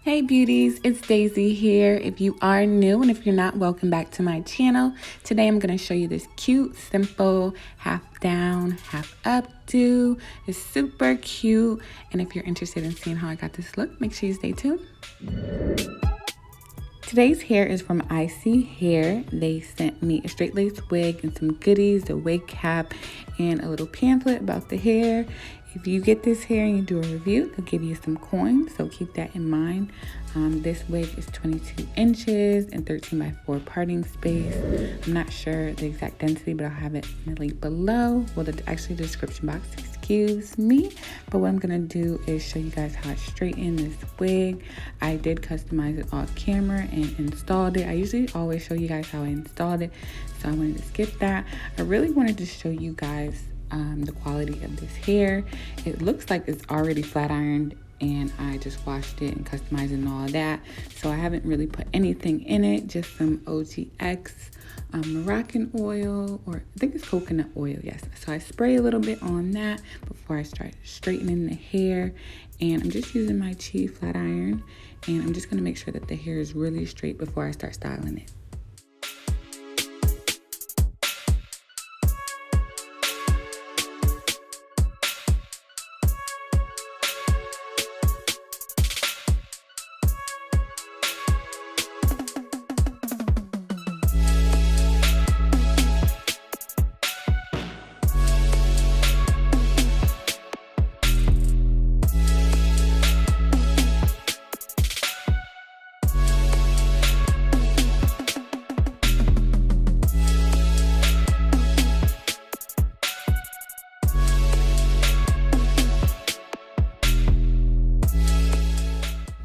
Hey beauties, it's Daisy here. If you are new and if you're not, welcome back to my channel. Today I'm going to show you this cute, simple, half down, half up do. It's super cute. And if you're interested in seeing how I got this look, make sure you stay tuned. Today's hair is from Isee Hair. They sent me a straight lace wig and some goodies, a wig cap, and a little pamphlet about the hair. If you get this hair and you do a review, they'll give you some coins, so keep that in mind. This wig is 22 inches and 13 by 4 parting space. I'm not sure the exact density, but I'll have it in the link below. Well, actually the description box, excuse me. But what I'm gonna do is show you guys how I straighten this wig. I did customize it off camera and installed it. I usually always show you guys how I installed it, so I wanted to skip that. I really wanted to show you guys the quality of this hair. It looks like it's already flat ironed and I just washed it and customized it and all of that, so I haven't really put anything in it, just some OTX Moroccan oil, or I think it's coconut oil, yes. So I spray a little bit on that before I start straightening the hair, and I'm just using my Chi flat iron, and I'm just going to make sure that the hair is really straight before I start styling it.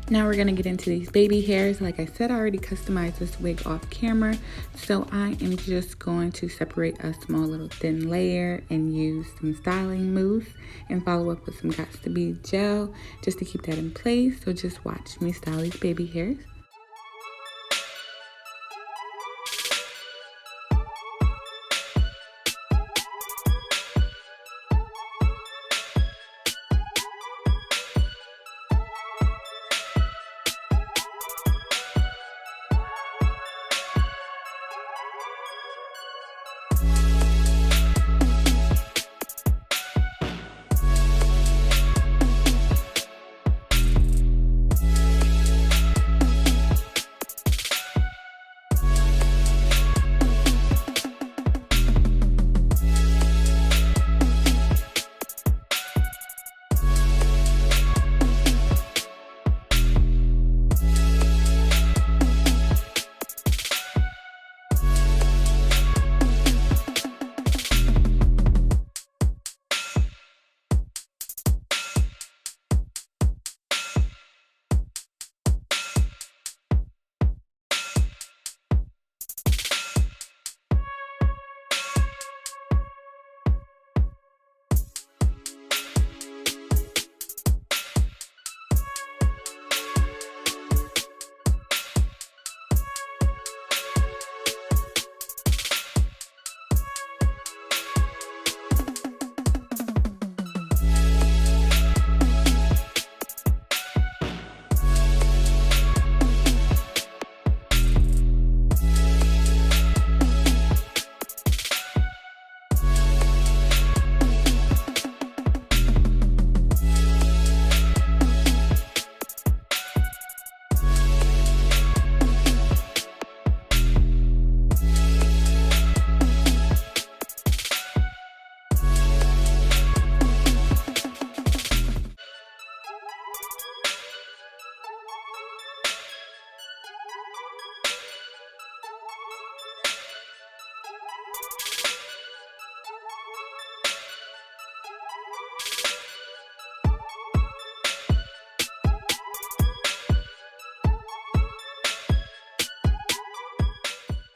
Now we're gonna get into these baby hairs. Like I said, I already customized this wig off camera, so I am just going to separate a small little thin layer and use some styling mousse and follow up with some Gots to Be gel just to keep that in place. So just watch me style these baby hairs.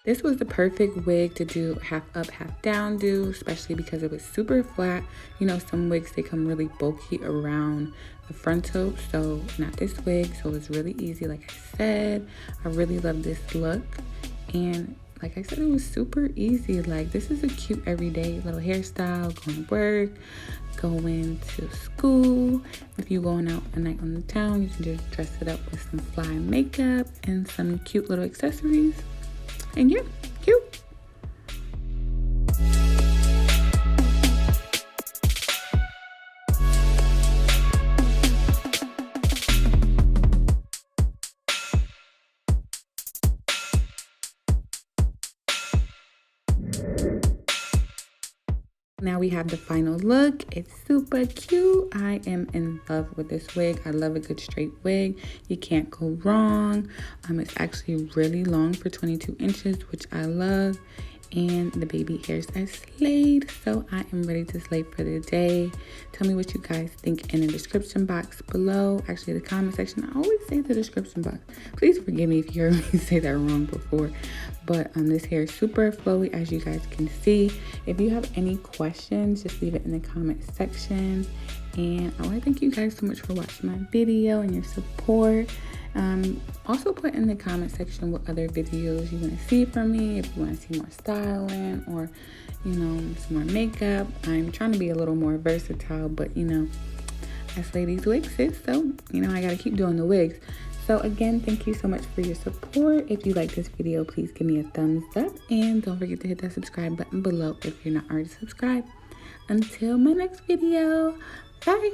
This was the perfect wig to do half up, half down do, especially because it was super flat. You know, some wigs, they come really bulky around the frontal, so not this wig. So it was really easy. Like I said, I really love this look. And like I said, it was super easy. Like, this is a cute everyday little hairstyle, going to work, going to school. If you're going out a night on the town, you can just dress it up with some fly makeup and some cute little accessories. And yeah, cute. Now we have the final look. It's super cute. I am in love with this wig. I love a good straight wig. You can't go wrong. It's actually really long for 22 inches, which I love. And the baby hairs are slayed. So I am ready to slay for the day. Tell me what you guys think in the description box below. Actually, the comment section. I always say the description box. Please forgive me if you heard me say that wrong before. But this hair is super flowy, as you guys can see. If you have any questions, just leave it in the comment section. And I want to thank you guys so much for watching my video and your support. Also put in the comment section what other videos you want to see from me. If you want to see more styling or, you know, some more makeup. I'm trying to be a little more versatile, but, you know, I slay these wigs, sis. So, you know, I got to keep doing the wigs. So again, thank you so much for your support. If you like this video, please give me a thumbs up. And don't forget to hit that subscribe button below if you're not already subscribed. Until my next video, bye.